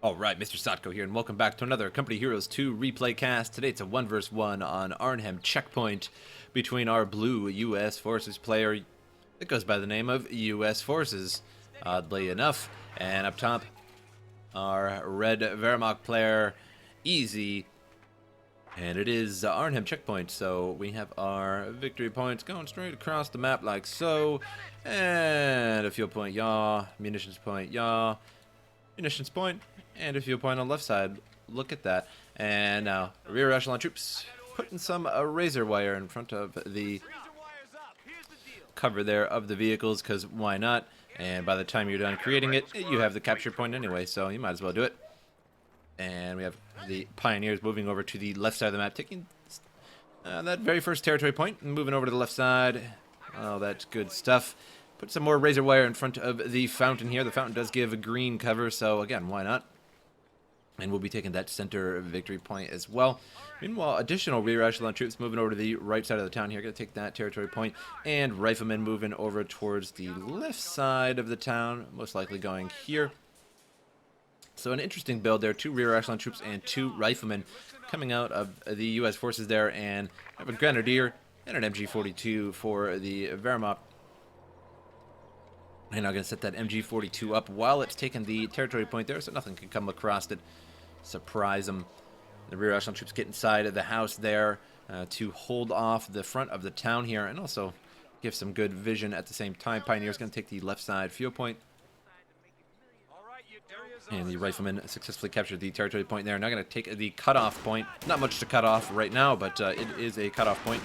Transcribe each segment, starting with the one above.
Alright, MrSotko here, and welcome back to another Company Heroes 2 replay cast. Today it's a 1 vs 1 on Arnhem checkpoint between our blue U.S. Forces player that goes by the name of U.S. Forces, oddly enough. And up top, our red Wehrmacht player, Easy. And it is Arnhem checkpoint, so we have our victory points going straight across the map like so. And a fuel point, yaw. Munitions point, yaw. Munitions point. And a fuel point on the left side. Look at that. And now, rear echelon troops putting some razor wire in front of the cover there of the vehicles, because why not? And by the time you're done creating it, you have the capture point anyway, so you might as well do it. And we have the Pioneers moving over to the left side of the map, taking that very first territory point and moving over to the left side. Oh, that's good stuff. Put some more razor wire in front of the fountain here. The fountain does give a green cover, so again, why not? And we'll be taking that center victory point as well. Meanwhile, additional rear echelon troops moving over to the right side of the town here. Going to take that territory point. And riflemen moving over towards the left side of the town, most likely going here. So an interesting build there. 2 rear echelon troops and 2 riflemen coming out of the U.S. forces there. And have a grenadier and an MG42 for the Wehrmacht. And I'm going to set that MG42 up while it's taking the territory point there, so nothing can come across it. Surprise them. The rear echelon troops get inside of the house there to hold off the front of the town here and also give some good vision at the same time. Pioneer's going to take the left side fuel point. And the riflemen successfully captured the territory point there. Now going to take the cutoff point. Not much to cut off right now, but it is a cutoff point.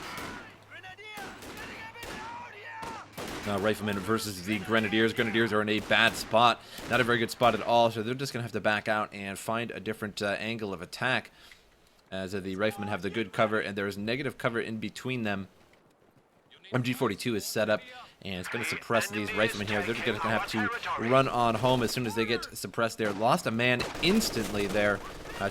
Riflemen versus the Grenadiers. Grenadiers are in a bad spot. Not a very good spot at all, so they're just going to have to back out and find a different angle of attack. As the Riflemen have the good cover, and there is negative cover in between them. MG42 is set up, and it's going to suppress these Riflemen here. They're just going to have to run on home as soon as they get suppressed there. Lost a man instantly there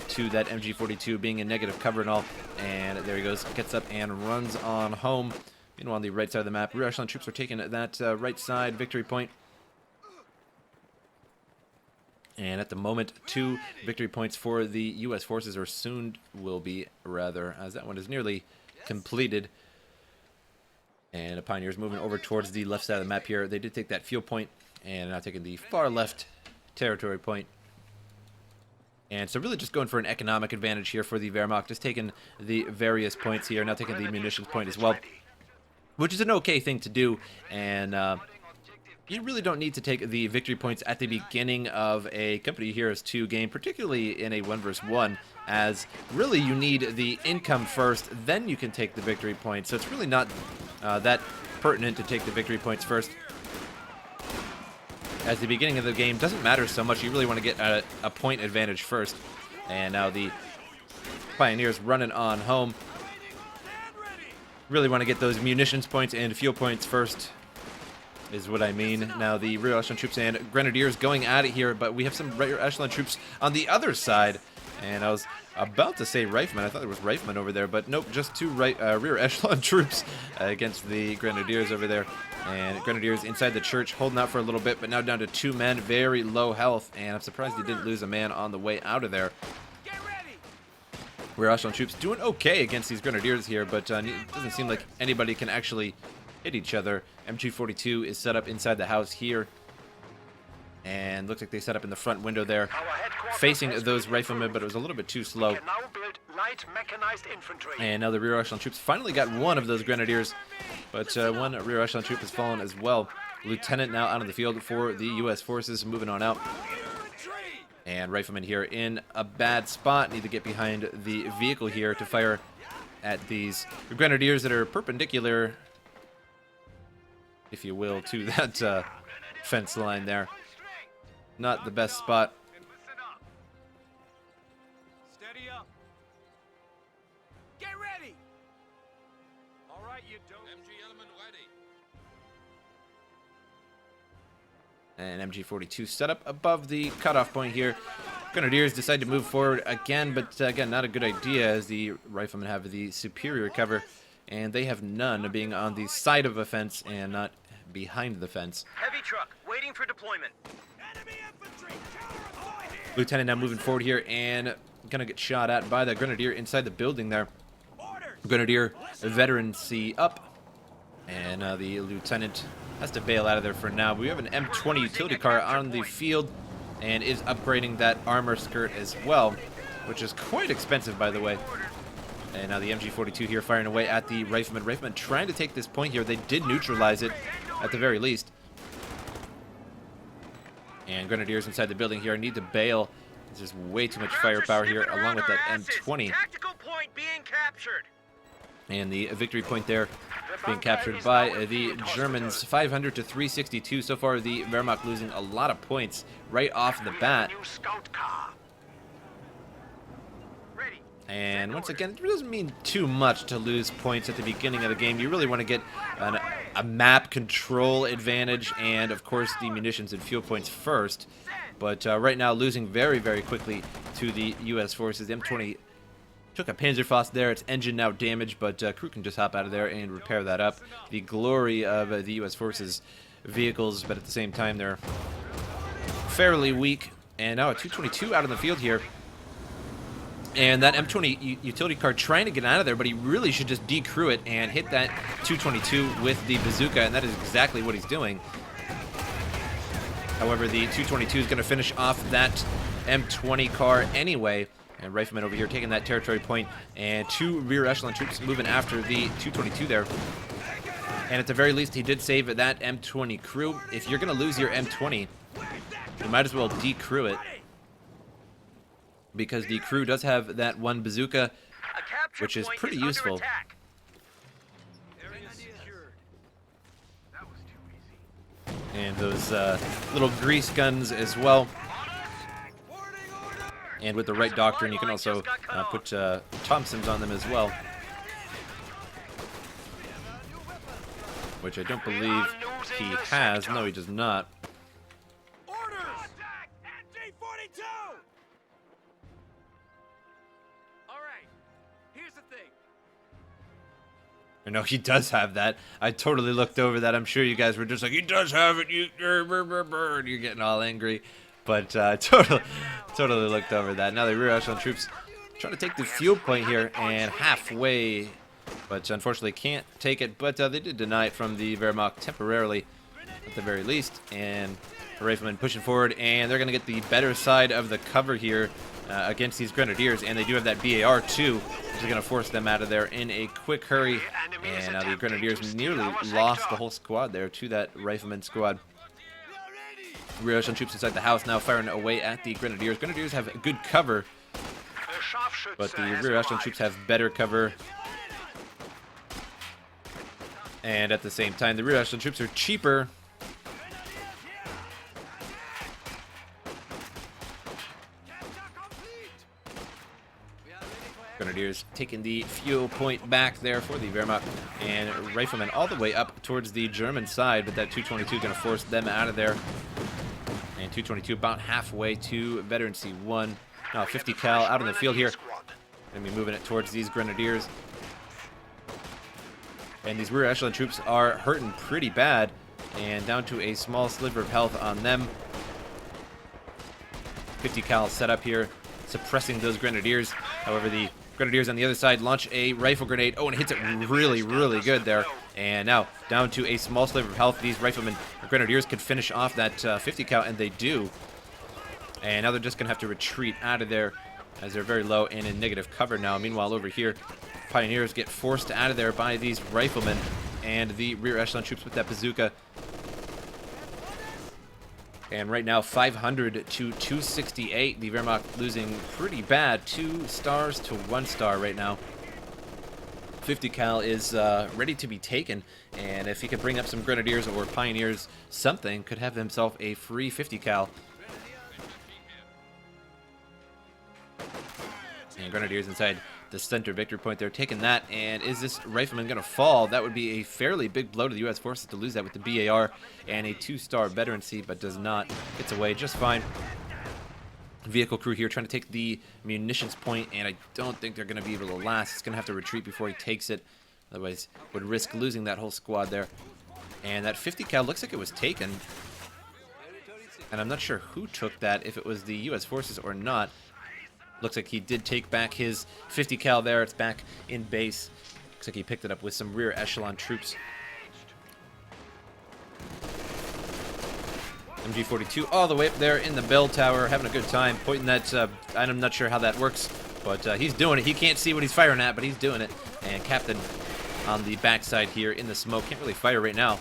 to that MG42 being in negative cover and all. And there he goes, gets up and runs on home. Meanwhile, on the right side of the map, rear echelon troops are taking that right side victory point. And at the moment, 2 victory points for the U.S. forces, or soon will be, rather, as that one is nearly completed. And the Pioneers moving over towards the left side of the map here. They did take that fuel point, and now taking the far left territory point. And so really just going for an economic advantage here for the Wehrmacht, just taking the various points here, now taking the munitions point as well. Which is an okay thing to do, and you really don't need to take the victory points at the beginning of a Company Heroes 2 game, particularly in a 1 vs 1, as really you need the income first, then you can take the victory points. So it's really not that pertinent to take the victory points first, as the beginning of the game doesn't matter so much. You really want to get a point advantage first. And now the Pioneers running on home. Really want to get those munitions points and fuel points first, is what I mean. Now the rear echelon troops and Grenadiers going at it here, but we have some rear echelon troops on the other side. And I was about to say Riflemen. I thought there was Riflemen over there, but nope, just 2 rear echelon troops against the Grenadiers over there. And Grenadiers inside the church, holding out for a little bit, but now down to 2 men, very low health. And I'm surprised they didn't lose a man on the way out of there. Rear echelon troops doing okay against these Grenadiers here, but it doesn't seem like anybody can actually hit each other. MG42 is set up inside the house here. And looks like they set up in the front window there, facing those Riflemen, but it was a little bit too slow. And now the rear echelon troops finally got one of those Grenadiers, but 1 rear echelon troop has fallen as well. Lieutenant now out of the field for the U.S. forces, moving on out. And Riflemen here in a bad spot, need to get behind the vehicle here to fire at these Grenadiers that are perpendicular, if you will, to that fence line there. Not the best spot. Steady up. Get ready. All right, you don't. MG element ready. And MG42 set up above the cutoff point here. Grenadiers decide to move forward again, but again, not a good idea, as the Riflemen have the superior cover, and they have none, being on the side of a fence and not behind the fence. Heavy truck, waiting for deployment. Enemy infantry! Counter here! Lieutenant now moving forward here and gonna get shot at by the Grenadier inside the building there. Grenadier veterancy up. And the Lieutenant has to bail out of there for now. We have an M20 utility car on the field and is upgrading that armor skirt as well, which is quite expensive, by the way. And now the MG42 here firing away at the Rifleman. Rifleman trying to take this point here. They did neutralize it at the very least. And Grenadiers inside the building here need to bail. There's just way too much firepower here, along with that M20. Tactical point being captured. And the victory point there being captured by the Germans, 500 to 362. So far, the Wehrmacht losing a lot of points right off the bat. And once again, it doesn't mean too much to lose points at the beginning of the game. You really want to get a map control advantage and, of course, the munitions and fuel points first. But right now, losing very, very quickly to the U.S. forces. The M20 took a Panzerfaust there. Its engine now damaged, but crew can just hop out of there and repair that up. The glory of the U.S. forces vehicles, but at the same time, they're fairly weak. And now a 222 out in the field here. And that M20 utility car trying to get out of there, but he really should just decrew it and hit that 222 with the bazooka, and that is exactly what he's doing. However, the 222 is going to finish off that M20 car anyway. And Rifleman over here taking that territory point, and two rear echelon troops moving after the 222 there. And at the very least, he did save that M20 crew. If you're going to lose your M20, you might as well decrew it, because the crew does have that one bazooka, which is pretty useful. And those little grease guns as well. And with the right doctrine, you can also put Thompsons on them as well, which I don't believe he has. No, he does not. No, he does have that. I totally looked over that. I'm sure you guys were just like, he does have it. You're getting all angry. But totally looked over that. Now the rear echelon troops trying to take the fuel point here, and halfway, but unfortunately can't take it. But they did deny it from the Wehrmacht temporarily, at the very least. And the Riflemen pushing forward, and they're going to get the better side of the cover here against these Grenadiers. And they do have that BAR too, which is going to force them out of there in a quick hurry. And now the Grenadiers nearly lost the whole squad there to that Rifleman squad. Rear echelon troops inside the house now firing away at the Grenadiers. Grenadiers have good cover, but the rear echelon troops have better cover. And at the same time, the rear echelon troops are cheaper. Grenadiers taking the fuel point back there for the Wehrmacht, and Riflemen all the way up towards the German side, but that 222 going to force them out of there. And 222 about halfway to Veterancy 1. Now 50 cal out in the field here. Going to be moving it towards these Grenadiers. And these rear echelon troops are hurting pretty bad, and down to a small sliver of health on them. 50 cal set up here, suppressing those Grenadiers. However, the Grenadiers on the other side launch a rifle grenade. Oh, and it hits it really, really good there. And now down to a small sliver of health. These Riflemen, Grenadiers, could finish off that 50 cal, and they do. And now they're just going to have to retreat out of there, as they're very low and in negative cover now. Meanwhile, over here, Pioneers get forced out of there by these Riflemen and the rear echelon troops with that bazooka. And right now, 500 to 268. The Wehrmacht losing pretty bad. 2 stars to 1 star right now. 50 cal is ready to be taken. And if he could bring up some Grenadiers or Pioneers, something, could have himself a free 50 cal. And Grenadiers inside the center victory point. They're taking that. And is this Rifleman going to fall? That would be a fairly big blow to the U.S. forces to lose that with the BAR and a 2-star veterancy, but does not. Gets away just fine. Vehicle crew here trying to take the munitions point, and I don't think they're going to be able to last. He's going to have to retreat before he takes it. Otherwise, would risk losing that whole squad there. And that 50 cal looks like it was taken. And I'm not sure who took that, if it was the U.S. forces or not. Looks like he did take back his 50 cal there. It's back in base. Looks like he picked it up with some rear echelon troops. MG42 all the way up there in the bell tower, having a good time, pointing that, I'm not sure how that works, but he's doing it. He can't see what he's firing at, but he's doing it. And Captain on the backside here in the smoke, can't really fire right now.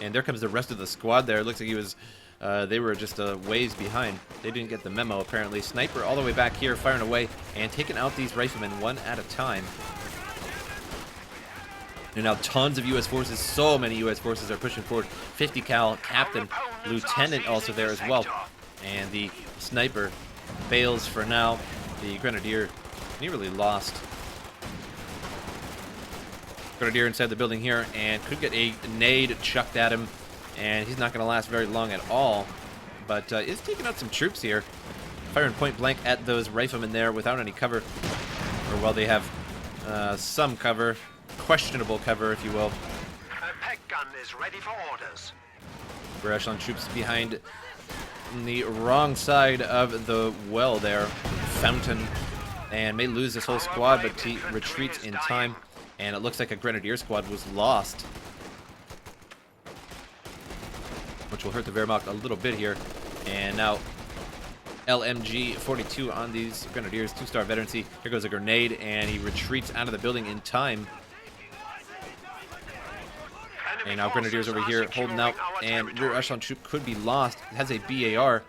And there comes the rest of the squad there. It looks like he was, they were just a ways behind. They didn't get the memo, apparently. Sniper all the way back here, firing away, and taking out these riflemen one at a time. And now tons of U.S. forces, so many U.S. forces are pushing forward. 50 cal, Captain, Lieutenant also there as well. And the sniper fails for now. The Grenadier nearly lost. Grenadier inside the building here, and could get a nade chucked at him, and he's not going to last very long at all, but is taking out some troops here, firing point blank at those riflemen there without any cover, or well, they have some cover, questionable cover, if you will. A peg gun is ready for orders. Rear echelon troops behind the wrong side of the well there, fountain, and may lose this whole squad, but he retreats in time. And it looks like a Grenadier squad was lost, which will hurt the Wehrmacht a little bit here. And now LMG 42 on these Grenadiers, 2-star veterancy. Here goes a grenade, and he retreats out of the building in time. And now Grenadiers over here holding out, and rear echelon troop could be lost. It has a BAR. It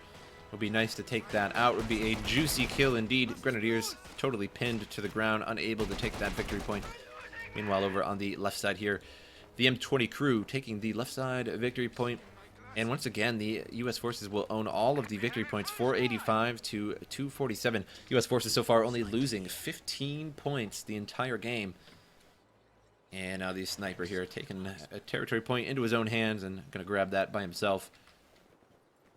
would be nice to take that out. It would be a juicy kill indeed. Grenadiers totally pinned to the ground, unable to take that victory point. Meanwhile, over on the left side here, the M20 crew taking the left side victory point. And once again, the U.S. forces will own all of the victory points, 485 to 247. U.S. forces so far only losing 15 points the entire game. And now the sniper here taking a territory point into his own hands and going to grab that by himself.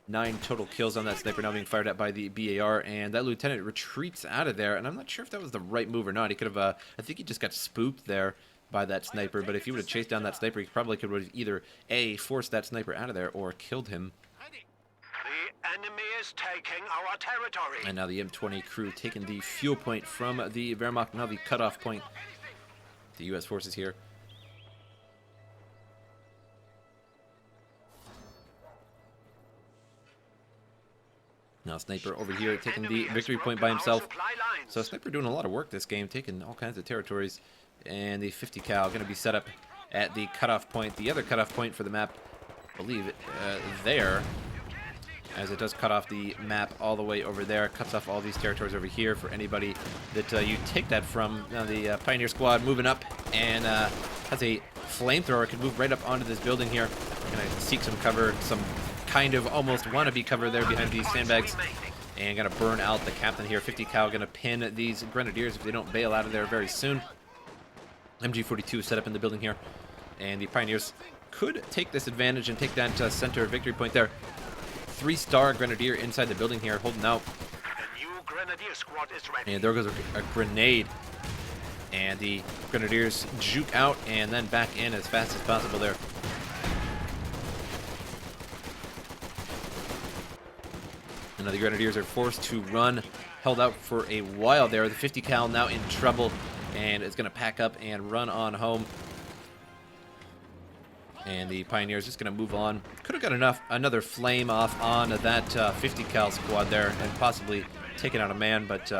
9 total kills on that sniper now being fired at by the BAR, and that lieutenant retreats out of there, and I'm not sure if that was the right move or not. He could have, I think he just got spooked there by that sniper, but if he would have chased down that sniper, he probably could have either A, forced that sniper out of there, or killed him. The enemy is taking our territory. And now the M20 crew taking the fuel point from the Wehrmacht, now the cutoff point. The U.S. forces here. Now Sniper over here taking the victory point by himself. So Sniper doing a lot of work this game, taking all kinds of territories. And the 50 cal going to be set up at the cutoff point, the other cutoff point for the map, I believe, there. As it does cut off the map all the way over there, cuts off all these territories over here for anybody that you take that from. Now the Pioneer Squad moving up and has a flamethrower, can move right up onto this building here. Gonna seek some cover, some kind of almost wannabe cover there behind these sandbags, and gonna burn out the captain here. 50 cal gonna pin these Grenadiers if they don't bail out of there very soon. MG42 set up in the building here, and the Pioneers could take this advantage and take that center victory point there. 3-star Grenadier inside the building here, holding out. The new Grenadier squad is ready. And there goes a grenade. And the Grenadiers juke out and then back in as fast as possible there. And now the Grenadiers are forced to run, held out for a while there. The 50 cal now in trouble, and it's going to pack up and run on home. And the Pioneers just going to move on. Could have got another flame off on that 50 cal squad there and possibly taken out a man, but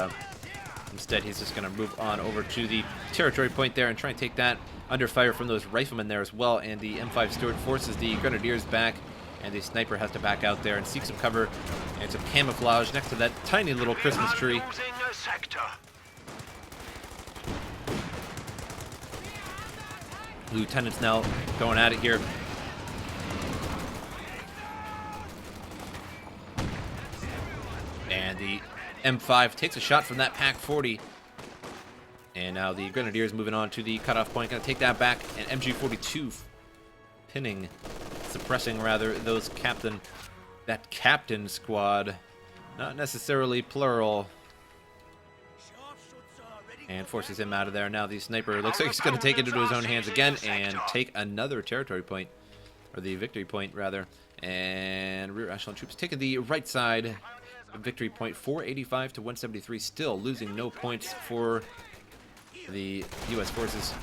instead he's just going to move on over to the territory point there and try and take that under fire from those riflemen there as well. And the M5 Steward forces the Grenadiers back, and the sniper has to back out there and seek some cover and some camouflage next to that tiny little Christmas tree. Lieutenant's now going at it here. And the M5 takes a shot from that Pack 40. And now the Grenadiers moving on to the cutoff point. Going to take that back. And MG42 pinning, suppressing rather, that captain squad. Not necessarily plural. and forces him out of there. Now the sniper looks like he's going to take it into his own hands again and take another territory point, or the victory point rather. And rear echelon troops taking the right side victory point, 485 to 173, still losing no points for the U.S. forces,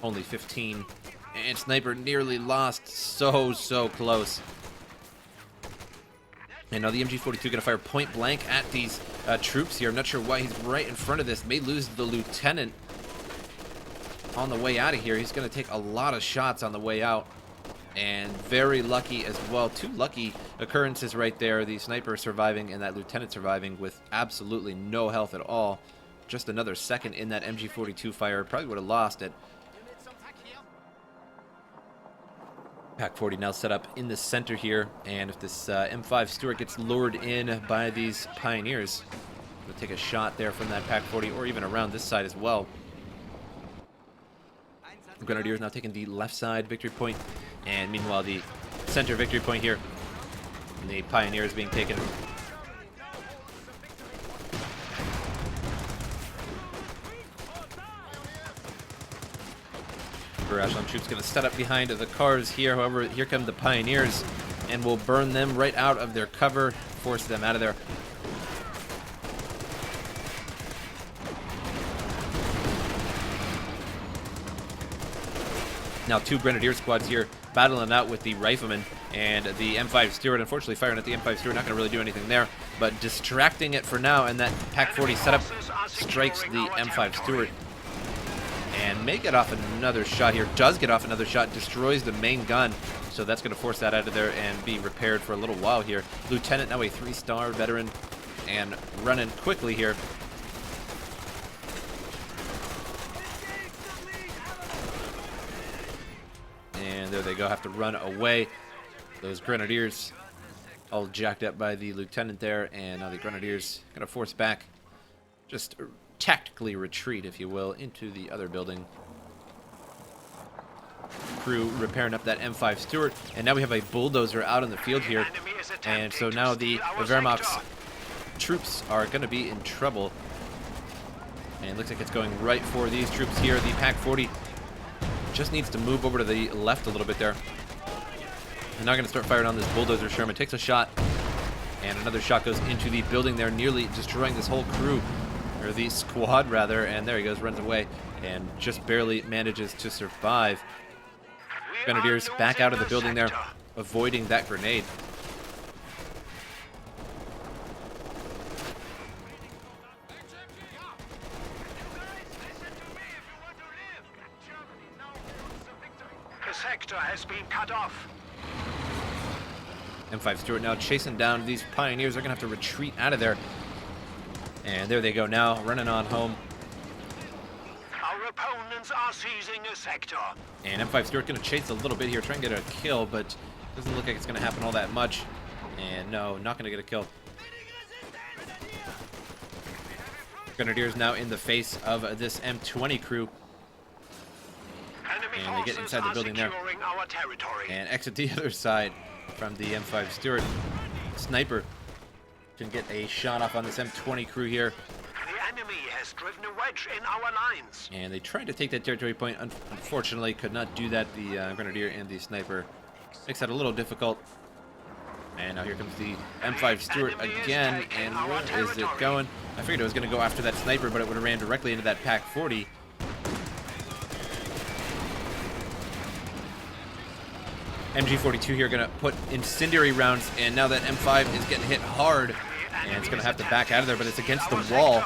only 15. And sniper nearly lost, so close. And now the MG42 going to fire point blank at these troops here. I'm not sure why he's right in front of this. May lose the lieutenant on the way out of here. He's going to take a lot of shots on the way out. And very lucky as well. Two lucky occurrences right there. The sniper surviving and that lieutenant surviving with absolutely no health at all. Just another second in that MG42 fire. Probably would have lost it. Pack 40 now set up in the center here, and if this M5 Stuart gets lured in by these pioneers, we'll take a shot there from that Pack 40, or even around this side as well. The Grenadiers now taking the left side victory point, and meanwhile the center victory point here, and the pioneers being taken. Echelon troops going to set up behind the cars here. However, here come the pioneers, and will burn them right out of their cover, force them out of there. Now two Grenadier squads here battling out with the riflemen, and the M5 Stuart, unfortunately firing at the M5 Stuart, not going to really do anything there, but distracting it for now, and that Pack 40 setup strikes the M5 Stuart. And may get off another shot here. Does get off another shot. Destroys the main gun. So that's going to force that out of there and be repaired for a little while here. Lieutenant, now a 3-star veteran. And running quickly here. And there they go. Have to run away. Those Grenadiers all jacked up by the lieutenant there. And now the Grenadiers going to force back. Just tactically retreat, if you will, into the other building. Crew repairing up that M5 Stuart, and now we have a bulldozer out in the field here, and so now the Wehrmacht's troops are going to be in trouble, and it looks like it's going right for these troops here. The Pack 40 just needs to move over to the left a little bit there. They're now going to start firing on this bulldozer. Sherman takes a shot, and another shot goes into the building there, nearly destroying this whole crew. Or the squad rather, and there he goes, runs away, and just barely manages to survive. Grenadiers back out of the building there, avoiding that grenade. The sector has been cut off. M5 Stuart now chasing down these pioneers. They're going to have to retreat out of there. And there they go now, running on home. Our opponents are seizing a sector. And M5 Stuart going to chase a little bit here, try and get a kill, but doesn't look like it's going to happen all that much. And no, not going to get a kill. Grenadiers now in the face of this M20 crew. And they get inside the building there. And exit the other side from the M5 Stuart. Sniper can get a shot off on this M20 crew here. The enemy has driven a wedge in our lines. And they tried to take that territory point. Unfortunately, could not do that. The Grenadier and the Sniper makes that a little difficult. And now here comes the M5 Stuart again. And where is it going? I figured it was going to go after that Sniper, but it would have ran directly into that Pack 40. MG42 here going to put incendiary rounds, and now that M5 is getting hit hard, and it's going to have to back out of there, but it's against the wall,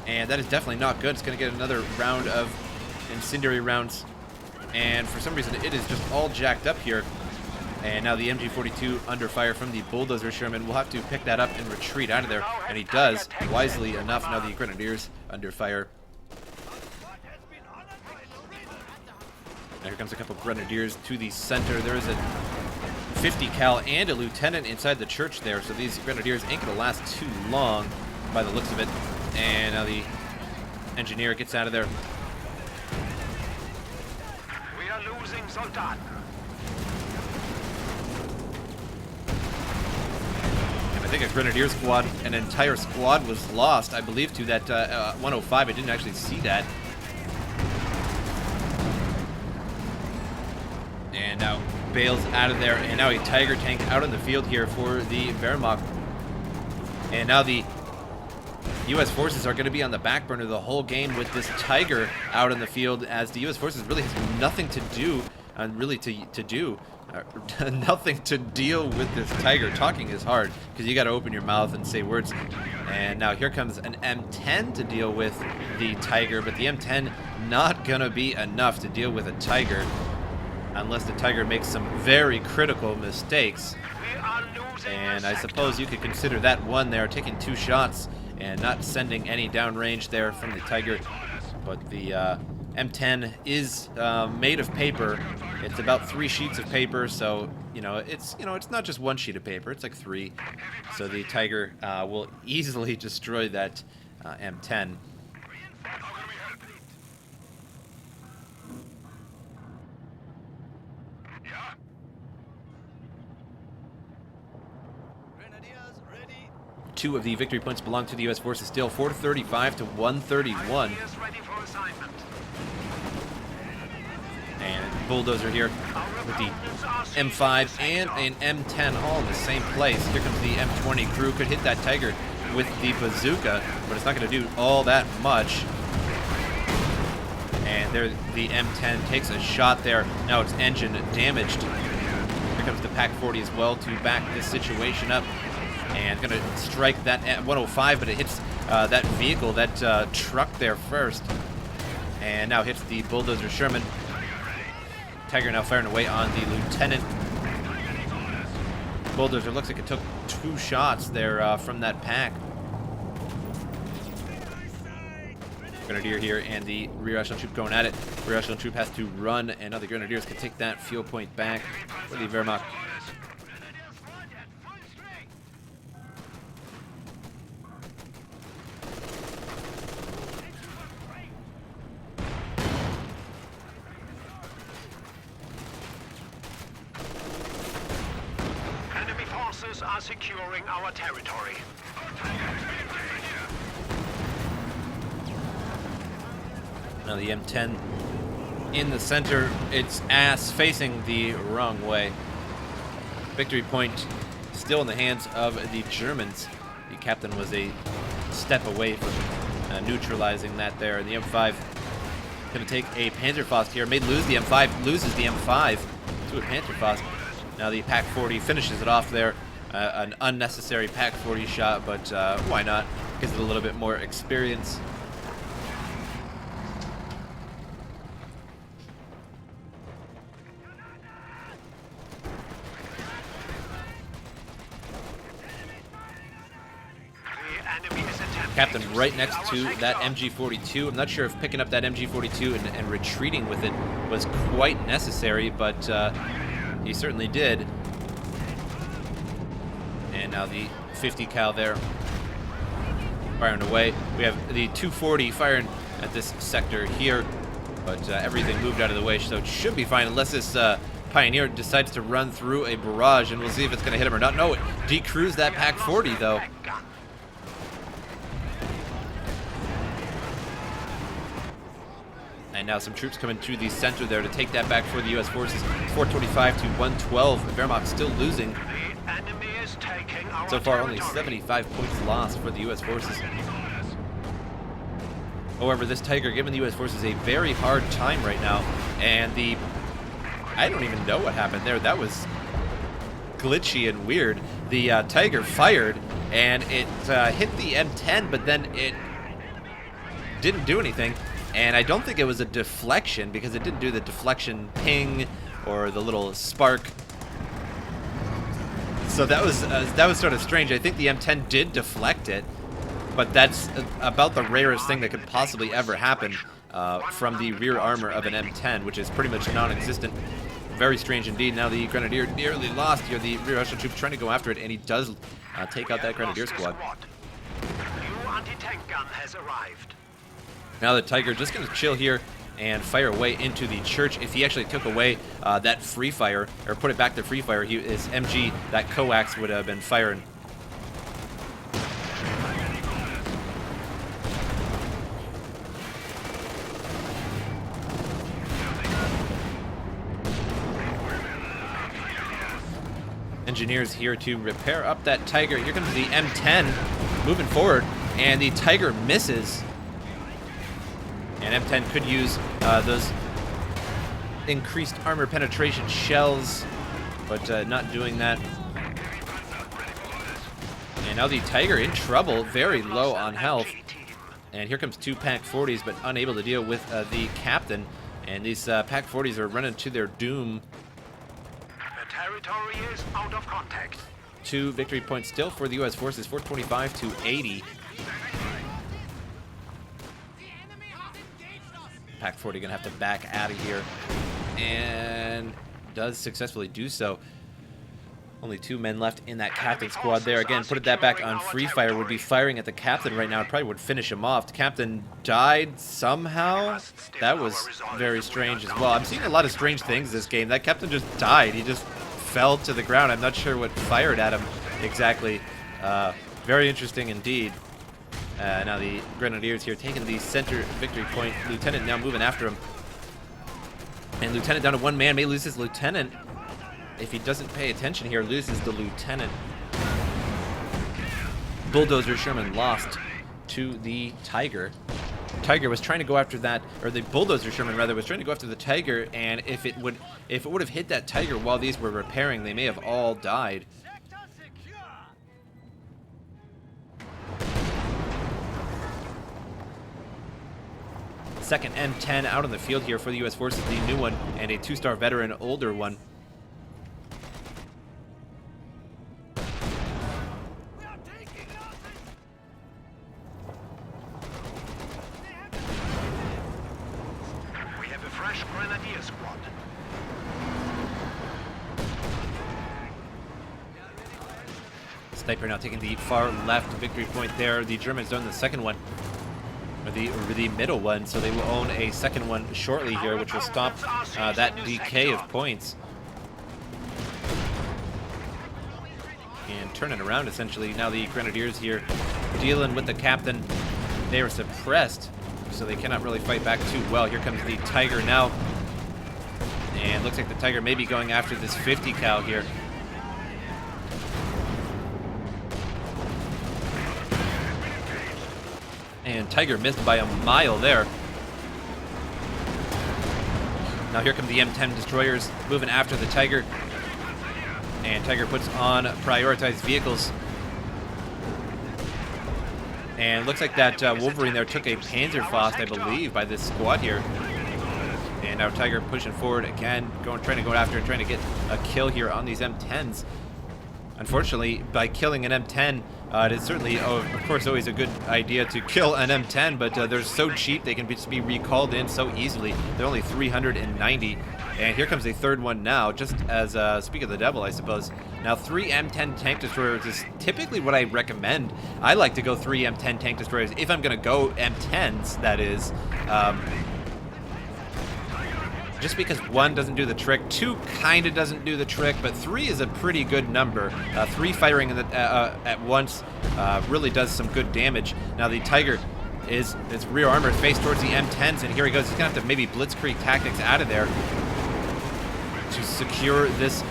and that is definitely not good. It's going to get another round of incendiary rounds, and for some reason it is just all jacked up here, and now the MG42 under fire from the bulldozer Sherman will have to pick that up and retreat out of there, and he does, wisely enough. Now the Grenadiers under fire. Now here comes a couple Grenadiers to the center. There is a 50 cal and a lieutenant inside the church there, so these Grenadiers ain't gonna last too long by the looks of it. And now the engineer gets out of there. We are losing Soldaten. And I think a Grenadier squad, an entire squad was lost, I believe, to that 105. I didn't actually see that. And now bails out of there, and now a Tiger tank out in the field here for the Wehrmacht. And now the U.S. forces are going to be on the back burner the whole game with this Tiger out in the field, as the U.S. forces really has nothing to do, nothing to deal with this Tiger. Talking is hard because you got to open your mouth and say words. And now here comes an M10 to deal with the Tiger, but the M10 not going to be enough to deal with a Tiger unless the Tiger makes some very critical mistakes. And I suppose you could consider that one there, taking 2 shots and not sending any downrange there from the Tiger. But the M10 is made of paper. It's about 3 sheets of paper, so it's not just 1 sheet of paper. It's like 3. So the Tiger will easily destroy that M10. Two of the victory points belong to the U.S. forces still, 435 to 131. And Bulldozer here with the M5 and an M10 all in the same place. Here comes the M20 crew. Could hit that Tiger with the bazooka, but it's not going to do all that much. And there the M10 takes a shot there. Now it's engine damaged. Here comes the PaK-40 as well to back this situation up. And going to strike that 105, but it hits that vehicle, that truck there first. And now hits the Bulldozer Sherman. Tiger now firing away on the lieutenant. Bulldozer looks like it took 2 shots there from that PaK. Grenadier here and the rear echelon troop going at it. Rear echelon troop has to run, and now the Grenadiers can take that fuel point back for the Wehrmacht. Are securing our territory. Now the M10 in the center, its ass facing the wrong way. Victory point still in the hands of the Germans. The captain was a step away from neutralizing that there. The M5 going to take a Panzerfaust here. May lose the M5, loses the M5 to a Panzerfaust. Now the PaK-40 finishes it off there. An unnecessary PaK-40 shot, but why not? Gives it a little bit more experience. Captain right next to that MG42. I'm not sure if picking up that MG42 and retreating with it was quite necessary, but he certainly did. And now the 50 cal there firing away. We have the 240 firing at this sector here, but everything moved out of the way, so it should be fine unless this Pioneer decides to run through a barrage, and we'll see if it's going to hit him or not. No, it decrews that PaK-40 though. And now some troops coming through the center there to take that back for the U.S. forces. 425 to 112. Wehrmacht still losing. So far, only 75 points lost for the U.S. forces. However, this Tiger giving the U.S. forces a very hard time right now. And I don't even know what happened there. That was glitchy and weird. The Tiger fired, and it hit the M10, but then it didn't do anything. And I don't think it was a deflection, because it didn't do the deflection ping or the little spark. So that was sort of strange. I think the M10 did deflect it, but that's about the rarest thing that could possibly ever happen from the rear armor of an M10, which is pretty much non-existent. Very strange indeed. Now the Grenadier nearly lost here. The rear echelon troop trying to go after it, and he does take out that Grenadier squad. New anti-tank gun has arrived. Now the Tiger just going to chill here and fire away into the church. If he actually took away that free fire, or put it back to free fire, his MG, that coax, would have been firing. engineers here to repair up that Tiger. Here comes the M10 moving forward, and the Tiger misses. And M10 could use those increased armor penetration shells, but not doing that. And now the Tiger in trouble, very low on health. And here comes two PaK-40s, but unable to deal with the captain. And these PaK-40s are running to their doom. The territory is out of contact. 2 victory points still for the U.S. forces, 425 to 80. PaK-40 gonna have to back out of here, and does successfully do so. Only 2 men left in that captain squad there. Again, put that back on free fire, would be firing at the captain right now. It probably would finish him off. The captain died somehow. That was very strange as well. I'm seeing a lot of strange things this game. That captain just died. He just fell to the ground. I'm not sure what fired at him exactly. Very interesting indeed. Now the Grenadiers here taking the center victory point. Lieutenant now moving after him. And Lieutenant down to 1 man, may lose his lieutenant. If he doesn't pay attention here, loses the lieutenant. Bulldozer Sherman lost to the Tiger. Tiger was trying to go after that, or the Bulldozer Sherman rather was trying to go after the Tiger, and if it would have hit that Tiger while these were repairing, they may have all died. Second M10 out on the field here for the U.S. forces, the new one, and a 2-star veteran, older one. We have a fresh Grenadier squad. Sniper now taking the far left victory point there. The Germans own the second one, or the middle one, so they will own a second one shortly here, which will stop that decay of points. And turn it around, essentially. Now the Grenadiers here dealing with the captain. They are suppressed, so they cannot really fight back too well. Here comes the Tiger now. And looks like the Tiger may be going after this 50 cal here. And Tiger missed by a mile there. Now here come the M10 destroyers moving after the Tiger. And Tiger puts on prioritized vehicles. And looks like that Wolverine there took a Panzerfaust, I believe, by this squad here. And now Tiger pushing forward again, trying to go after and trying to get a kill here on these M10s. Unfortunately, by killing an M10, it is certainly, of course, always a good idea to kill an M10, but they're so cheap they can just be recalled in so easily. They're only 390. And here comes a third one now, just as speak of the devil, I suppose. Now 3 M10 tank destroyers is typically what I recommend. I like to go 3 M10 tank destroyers if I'm going to go M10s, that is. Just because 1 doesn't do the trick, 2 kind of doesn't do the trick, but 3 is a pretty good number. 3 firing at once really does some good damage. Now the Tiger is its rear armor faced towards the M10s, and here he goes. He's going to have to maybe blitzkrieg tactics out of there to secure this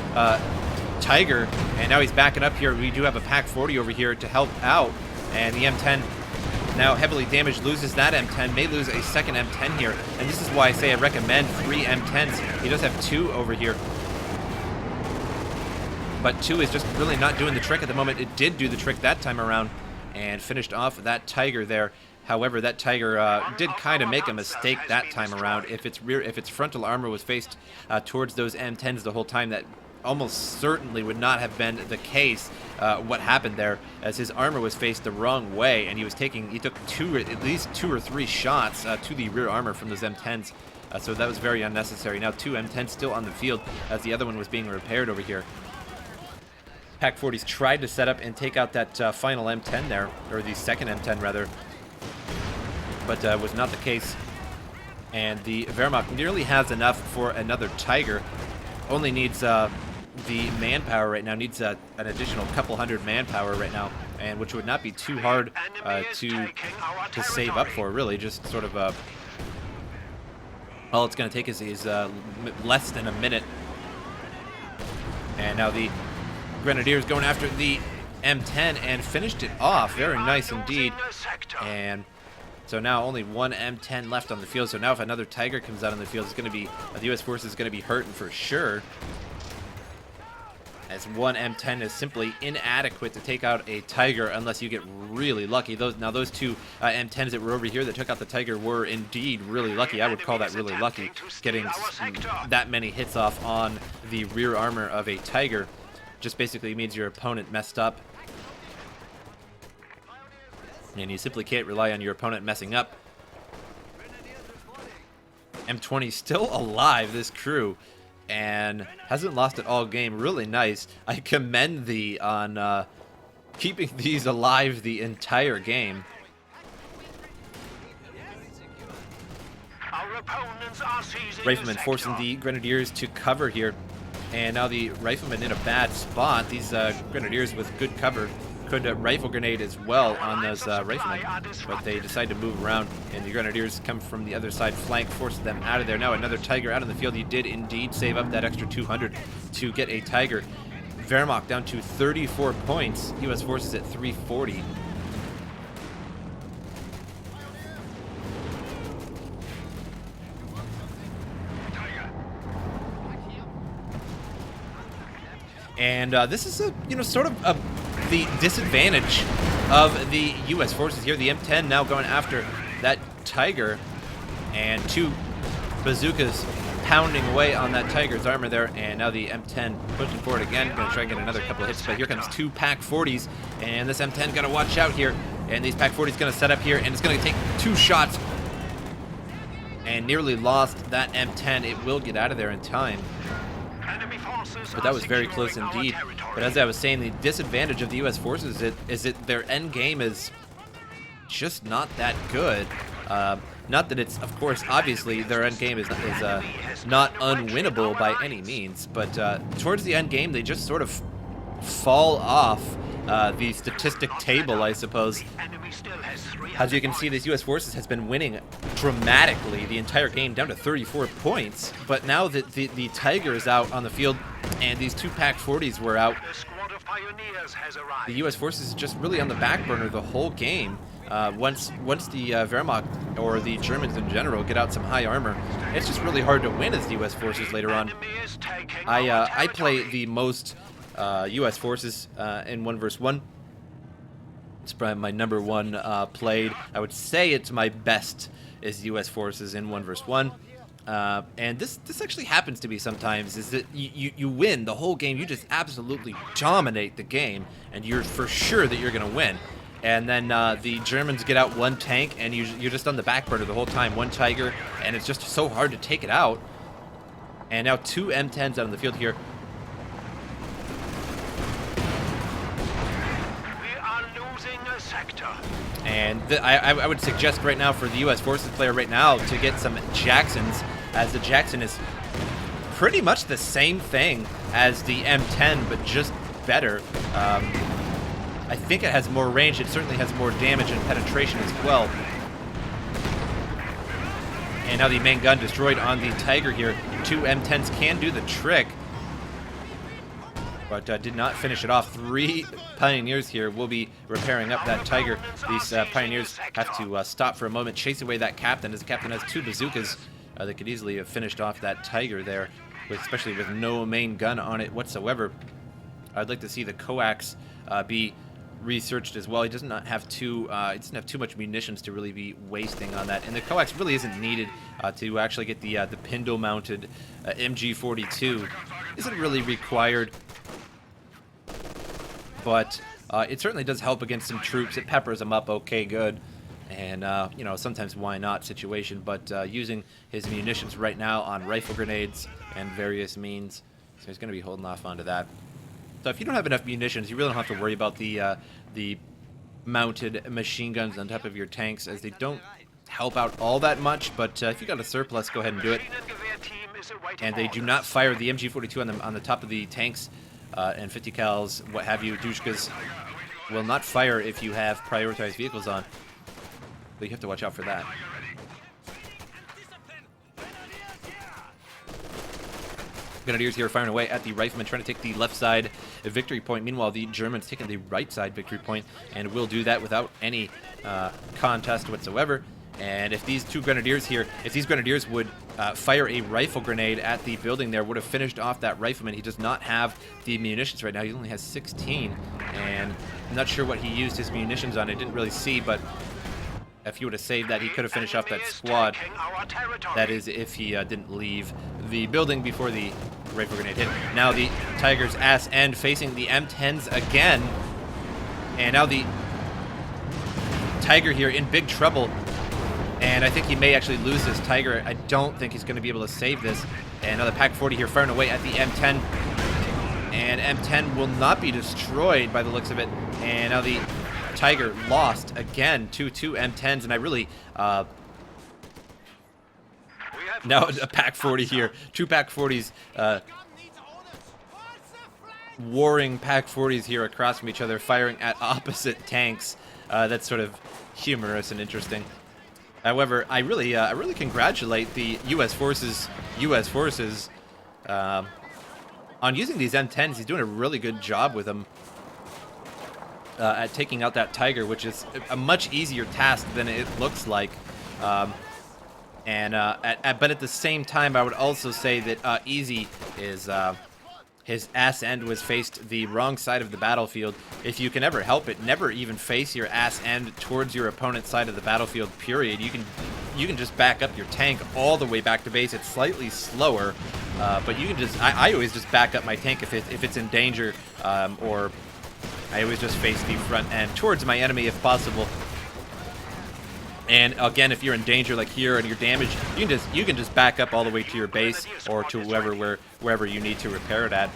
Tiger. And now he's backing up here. We do have a PaK-40 over here to help out, and the M10 now heavily damaged, loses that M10, may lose a second M10 here. And this is why I say I recommend 3 M10s. He does have 2 over here, but 2 is just really not doing the trick at the moment. It did do the trick that time around and finished off that Tiger there. However, that Tiger did kind of make a mistake that time around. If its frontal armor was faced towards those M10s the whole time, that almost certainly would not have been the case. What happened there, as his armor was faced the wrong way, and he took at least 2 or 3 shots to the rear armor from those M10s. So that was very unnecessary. Now 2 M10s still on the field, as the other one was being repaired over here. PaK-40s tried to set up and take out that final M10 there, or the second M10 rather, but was not the case. And the Wehrmacht nearly has enough for another Tiger. Only needs the manpower right now, needs an additional couple hundred manpower right now, and which would not be too hard to save up for, really. Just sort of all it's going to take is less than a minute. And now the Grenadiers going after the M10 and finished it off. Very nice indeed. And so now only one M10 left on the field. So now if another Tiger comes out on the field, it's going to be the U.S. force is going to be hurting for sure, as one M10 is simply inadequate to take out a Tiger unless you get really lucky. Those two M10s that were over here that took out the Tiger were indeed really lucky. I would call that really lucky, getting that many hits off on the rear armor of a Tiger. Just basically means your opponent messed up, and you simply can't rely on your opponent messing up. M20 still alive, this crew, and hasn't lost it all game. Really nice. I commend thee on keeping these alive the entire game. Riflemen forcing the Grenadiers to cover here, and now the Riflemen in a bad spot. These Grenadiers with good cover could rifle grenade as well on those Riflemen, but they decide to move around, and the Grenadiers come from the other side flank, forces them out of there. Now another Tiger out on the field. He did indeed save up that extra 200 to get a Tiger. Wehrmacht down to 34 points. U.S. forces at 340. And this is sort of the disadvantage of the U.S. forces here. The M10 now going after that Tiger, and two bazookas pounding away on that Tiger's armor there. And now the M10 pushing forward again, going to try and get another couple of hits. But here comes two PaK-40s, and this M10 got to watch out here. And these PaK-40s going to set up here, and it's going to take two shots, and nearly lost that M10. It will get out of there in time, but that was very close indeed. But as I was saying, the disadvantage of the U.S. forces is that their end game is just not that good. Not that it's, of course, obviously their end game is not unwinnable by any means, but towards the end game they just sort of fall off the statistic table, I suppose. As you can see, this U.S. forces has been winning dramatically the entire game, down to 34 points. But now that the Tiger is out on the field and these two PaK-40s were out, the U.S. forces is just really on the back burner the whole game. Once the Wehrmacht, or the Germans in general, get out some high armor, it's just really hard to win as the U.S. forces later on. I play the most U.S. forces in 1 vs. 1. It's probably my number one played. I would say it's my best is U.S. forces in 1 vs. 1. And this actually happens to me sometimes, is that you win the whole game. You just absolutely dominate the game, and you're for sure that you're going to win. And then the Germans get out one tank, and you're just on the back burner the whole time. One Tiger, and it's just so hard to take it out. And now two M10s out on the field here. And I would suggest right now for the U.S. forces player right now to get some Jacksons, as the Jackson is pretty much the same thing as the M10, but just better. I think it has more range. It certainly has more damage and penetration as well. And now the main gun destroyed on the Tiger here. Two M10s can do the trick, but did not finish it off. 3 Pioneers here will be repairing up that Tiger. These Pioneers have to stop for a moment, chase away that captain, as the captain has 2 bazookas that could easily have finished off that Tiger there, especially with no main gun on it whatsoever. I'd like to see the coax be researched as well. He does not have too doesn't have too much munitions to really be wasting on that, and the coax really isn't needed to actually get the Pindle mounted MG42. Isn't really required, but it certainly does help against some troops. It peppers them up okay good, and sometimes why not situation. But using his munitions right now on rifle grenades and various means, so he's going to be holding off onto that. So if you don't have enough munitions, you really don't have to worry about the mounted machine guns on top of your tanks, as they don't help out all that much. But if you got a surplus, go ahead and do it. And they do not fire the MG42 on the top of the tanks, and 50 cals, what have you. Dushkas will not fire if you have prioritized vehicles on. But you have to watch out for that. Grenadiers here firing away at the riflemen, trying to take the left side victory point. Meanwhile, the Germans taking the right side victory point, and will do that without any contest whatsoever. And if these two Grenadiers here, if these Grenadiers would fire a rifle grenade at the building there, would have finished off that rifleman. He does not have the munitions right now. He only has 16, and I'm not sure what he used his munitions on. I didn't really see, but if he would have saved that, he could have finished off that squad. That is, if he didn't leave the building before the rifle grenade hit. Now the Tiger's ass end facing the M10s again. And now the Tiger here in big trouble. And I think he may actually lose this Tiger. I don't think he's going to be able to save this. And now the Pak-40 here firing away at the M10. And M10 will not be destroyed by the looks of it. And now the Tiger lost again to two M10s. And I really... now a Pak-40 here. Two Pak-40s... warring Pak-40s here across from each other, firing at opposite tanks. That's sort of humorous and interesting. However, I really congratulate the U.S. forces on using these M10s. He's doing a really good job with them at taking out that Tiger, which is a much easier task than it looks like. But at the same time, I would also say that Easy is his ass end was faced the wrong side of the battlefield. If you can ever help it, never even face your ass end towards your opponent's side of the battlefield, period. You can just back up your tank all the way back to base. It's slightly slower, but you can just... I always just back up my tank if it's in danger, or I always just face the front end towards my enemy if possible. And again, if you're in danger like here and you're damaged, you can just back up all the way to your base or to wherever you need to repair it at.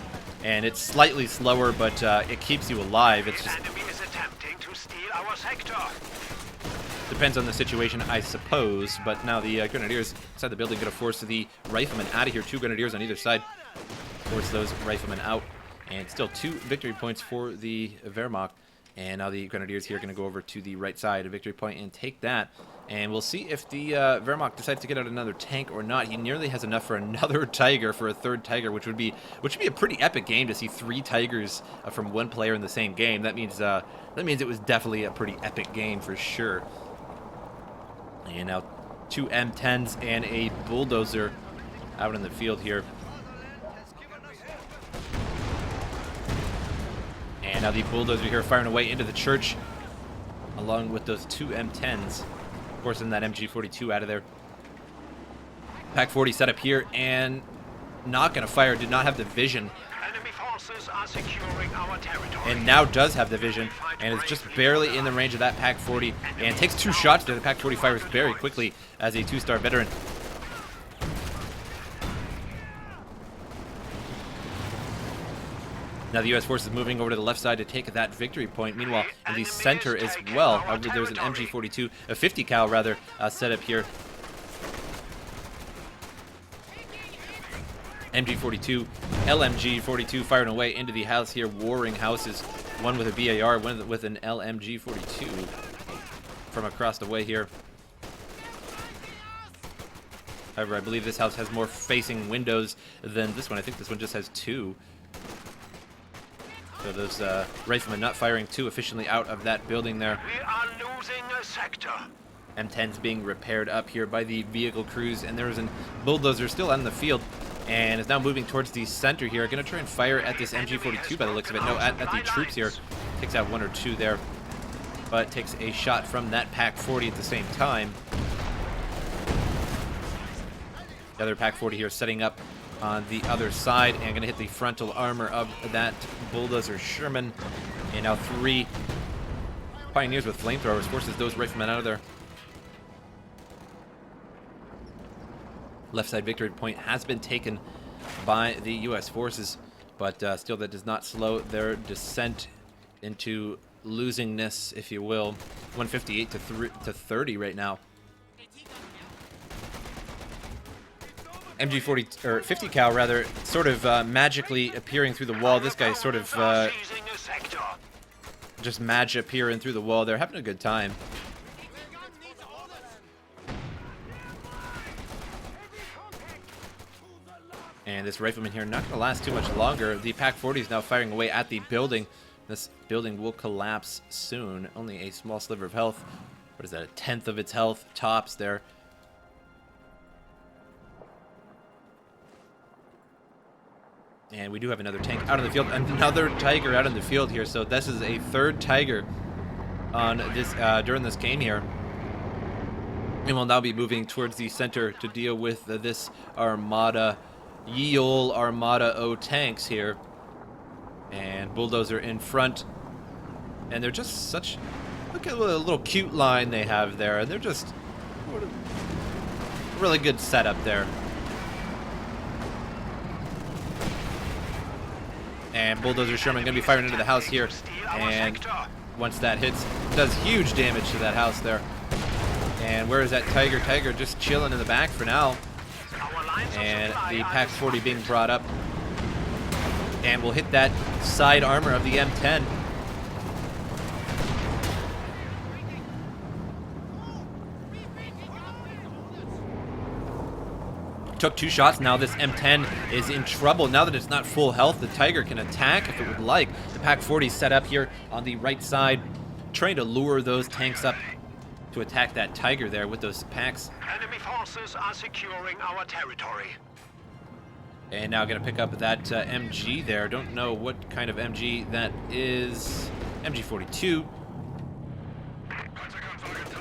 And it's slightly slower, but it keeps you alive. It's just depends on the situation, I suppose. But now the Grenadiers inside the building going to force the riflemen out of here. Two Grenadiers on either side, force those riflemen out, and still 2 victory points for the Wehrmacht. And now the Grenadiers here are going to go over to the right side of victory point and take that. And we'll see if the Wehrmacht decides to get out another tank or not. He nearly has enough for another Tiger, for a third Tiger, which would be a pretty epic game to see 3 Tigers from one player in the same game. That means it was definitely a pretty epic game for sure. And now 2 M10s and a bulldozer out in the field here. And now the bulldozer here firing away into the church, along with those 2 M10s, forcing that MG42 out of there. Pak-40 set up here and not going to fire. Did not have the vision. Enemy forces are securing our territory. And now does have the vision, and is just barely in the range of that Pak-40, and takes 2 shots there. The Pak-40 fires very quickly as a 2-star veteran. Now the U.S. forces moving over to the left side to take that victory point. Meanwhile, in the center as well, there's an MG42, a 50 cal rather, set up here. MG42, LMG42 firing away into the house here, warring houses. One with a BAR, one with an LMG42 from across the way here. However, I believe this house has more facing windows than this one. I think this one just has 2. So those riflemen not firing too efficiently out of that building there. We are losing a sector. M10's being repaired up here by the vehicle crews, and there is a bulldozer still on the field, and is now moving towards the center here. Going to try and fire at this MG42 by the looks of it. No, at the troops here. Takes out 1 or 2 there, but takes a shot from that Pak-40 at the same time. The other Pak-40 here setting up on the other side and going to hit the frontal armor of that bulldozer Sherman. And now 3 Pioneers with flamethrowers forces those riflemen out of there. Left side victory point has been taken by the U.S. forces, but still that does not slow their descent into losingness, if you will. 158 to 30 right now. MG40 or 50 cal rather, sort of magically appearing through the wall. This guy sort of just magic appearing through the wall. They're having a good time. And this rifleman here not going to last too much longer. The Pak-40 is now firing away at the building. This building will collapse soon. Only a small sliver of health. What is that? A tenth of its health tops there. And we do have another tank out in the field. Another Tiger out in the field here. So this is a third Tiger on this during this game here. And we'll now be moving towards the center to deal with this Armada, ye ol' Armada O tanks here. And Bulldozer in front. And they're just such... Look at the little cute line they have there. They're just... Really good setup there. And Bulldozer Sherman going to be firing into the house here. And once that hits, does huge damage to that house there. And where is that Tiger? Tiger just chilling in the back for now. And the Pak-40 being brought up. And we'll hit that side armor of the M10. Took 2 shots. Now this M10 is in trouble. Now that it's not full health, the Tiger can attack if it would like. The Pak-40 set up here on the right side, trying to lure those tanks up to attack that Tiger there with those packs. Enemy forces are securing our territory. And now going to pick up that MG there. Don't know what kind of MG that is. MG42.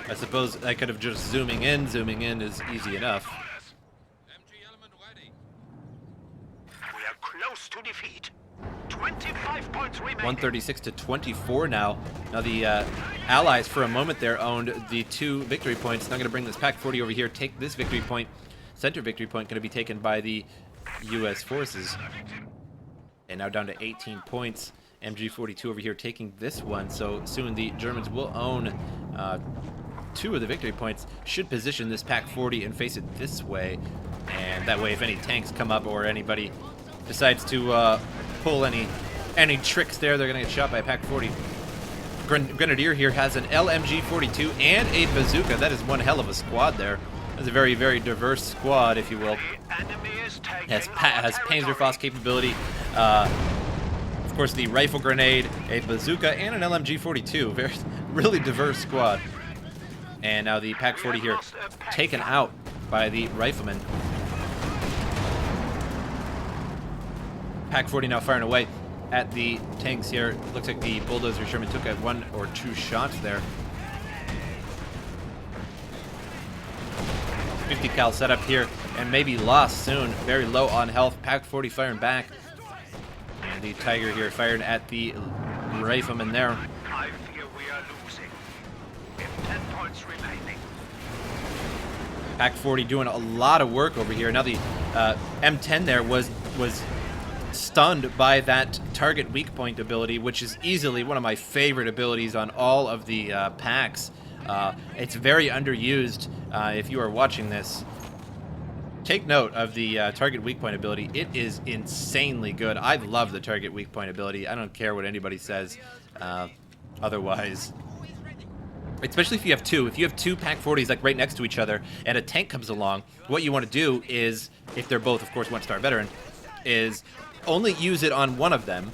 I suppose I could have just zooming in. Zooming in is easy enough. Close to defeat. 25 points remaining. 136 to 24 now. Now the Allies for a moment there owned the 2 victory points. Now going to bring this Pak-40 over here, take this victory point. Center victory point going to be taken by the U.S. forces. And now down to 18 points. MG42 over here taking this one. So soon the Germans will own 2 of the victory points. Should position this Pak-40 and face it this way. And that way if any tanks come up or anybody decides to pull any tricks there, they're going to get shot by a Pak-40. Grenadier here has an LMG-42 and a bazooka. That is one hell of a squad there. That's a very, very diverse squad, if you will. Has Panzerfaust capability. Of course, the rifle grenade, a bazooka, and an LMG-42. Very, really diverse squad. And now the Pak-40 here taken out by the rifleman. Pak-40 now firing away at the tanks here. Looks like the Bulldozer Sherman took 1 or 2 shots there. 50 cal setup here and maybe lost soon. Very low on health. Pak-40 firing back. And the Tiger here fired at the rifleman there. I fear we are losing. 10 points remaining. Pak-40 doing a lot of work over here. Now the M10 there was stunned by that target weak point ability, which is easily one of my favorite abilities on all of the packs. It's very underused. If you are watching this, take note of the target weak point ability. It is insanely good. I love the target weak point ability. I don't care what anybody says otherwise. Especially if you have 2. If you have 2 Pak-40s like right next to each other and a tank comes along, what you want to do is, if they're both, of course, 1-star veteran, is only use it on one of them,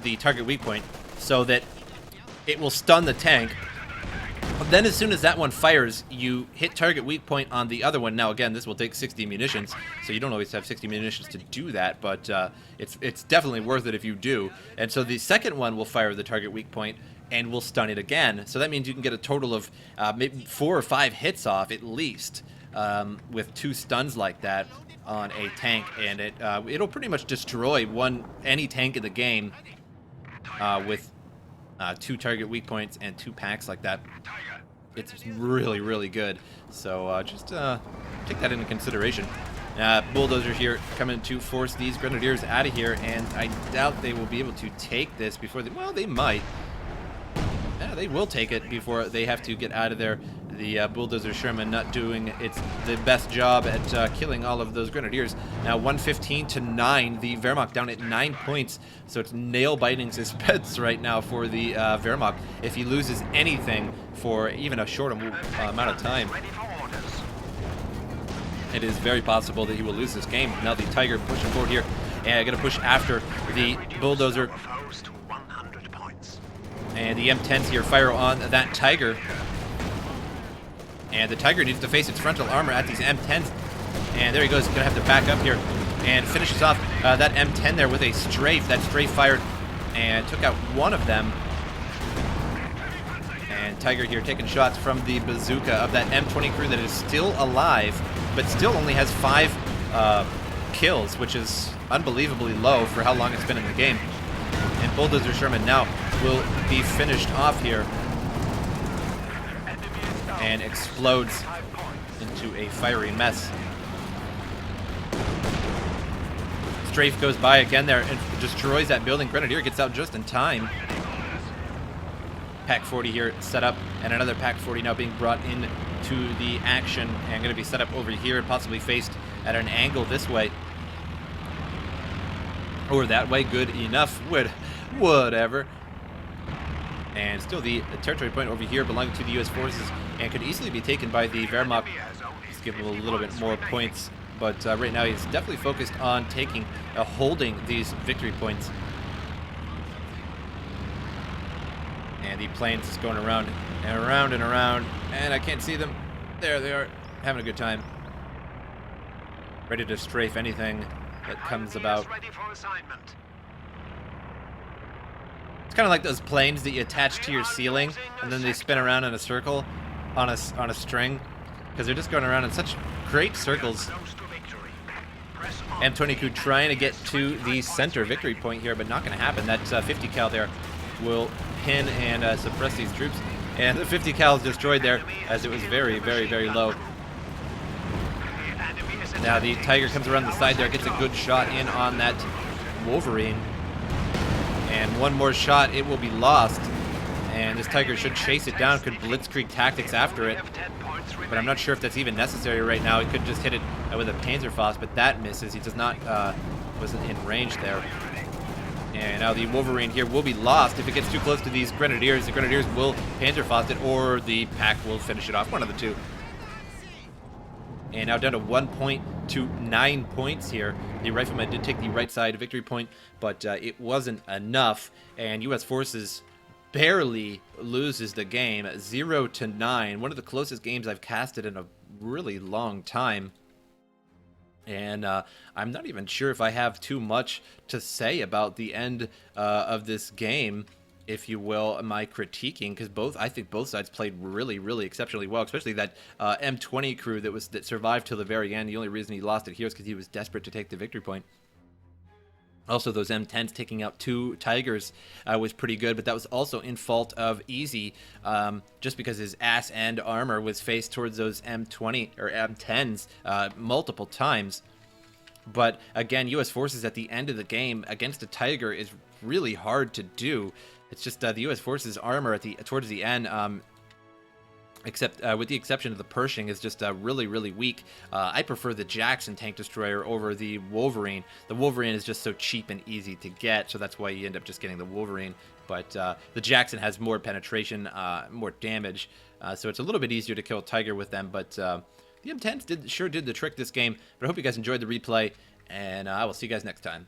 the target weak point, so that it will stun the tank. Then as soon as that one fires, you hit target weak point on the other one. Now again, this will take 60 munitions, so you don't always have 60 munitions to do that, but it's definitely worth it if you do. And so the second one will fire the target weak point and will stun it again. So that means you can get a total of maybe 4 or 5 hits off at least with 2 stuns like that on a tank, and it'll pretty much destroy any tank in the game with 2 target weak points and 2 packs like that. It's really, really good. So just take that into consideration. Bulldozer here coming to force these Grenadiers out of here, and I doubt they will be able to take this before well, they might. Yeah, they will take it before they have to get out of there. The Bulldozer Sherman not doing the best job at killing all of those Grenadiers. Now 115 to 9. The Wehrmacht down at 9 points. So it's nail-biting suspense right now for the Wehrmacht. If he loses anything for even a short amount of time. it is very possible that he will lose this game. Now the Tiger pushing forward here, and going to push after the Bulldozer. And the M10s here fire on that Tiger. And the Tiger needs to face its frontal armor at these M10s. And there he goes, going to have to back up here and finishes off that M10 there with a strafe. That strafe fired and took out one of them. And Tiger here taking shots from the bazooka of that M20 crew that is still alive, but still only has 5 kills, which is unbelievably low for how long it's been in the game. And Bulldozer Sherman now will be finished off here and explodes into a fiery mess. Strafe goes by again there and destroys that building. Grenadier gets out just in time. Pack 40 here set up, and another Pack 40 now being brought into the action and going to be set up over here and possibly faced at an angle this way or that way. Good enough. Whatever. And still the territory point over here belonging to the U.S. forces and could easily be taken by the Wehrmacht. Just give him a little bit more points. But right now he's definitely focused on holding these victory points. And the planes just going around and around and around. And I can't see them. There they are, having a good time. Ready to strafe anything that comes about. It's kind of like those planes that you attach to your ceiling and then they spin around in a circle on a string, because they're just going around in such great circles. M20 crew trying to get to the center victory point here, but not going to happen. That 50 cal there will pin and suppress these troops. And the 50 cal is destroyed there as it was very, very, very low. Now the Tiger comes around the side there, gets a good shot in on that Wolverine. And one more shot, it will be lost. And this Tiger should chase it down, could blitzkrieg tactics after it. But I'm not sure if that's even necessary right now. He could just hit it with a Panzerfaust, but that misses. He does not, wasn't in range there. And now the Wolverine here will be lost. If it gets too close to these Grenadiers, the Grenadiers will Panzerfaust it, or the Pack will finish it off. One of the two. And now down to 1 point to 9 points here. The Rifleman did take the right side victory point, but it wasn't enough. And U.S. forces barely loses the game, 0-9. One of the closest games I've casted in a really long time. And I'm not even sure if I have too much to say about the end of this game, if you will, my critiquing, because I think both sides played really, really exceptionally well, especially that M20 crew that survived till the very end. The only reason he lost it here is because he was desperate to take the victory point. Also, those M10s taking out 2 Tigers was pretty good, but that was also in fault of Easy, just because his ass end armor was faced towards those M20 or M10s multiple times. But again, U.S. forces at the end of the game against a Tiger is really hard to do. It's just the U.S. forces armor towards the end, except with the exception of the Pershing, is just really, really weak. I prefer the Jackson tank destroyer over the Wolverine. The Wolverine is just so cheap and easy to get, so that's why you end up just getting the Wolverine. But the Jackson has more penetration, more damage, so it's a little bit easier to kill Tiger with them. But the M10s sure did the trick this game. But I hope you guys enjoyed the replay, and I will see you guys next time.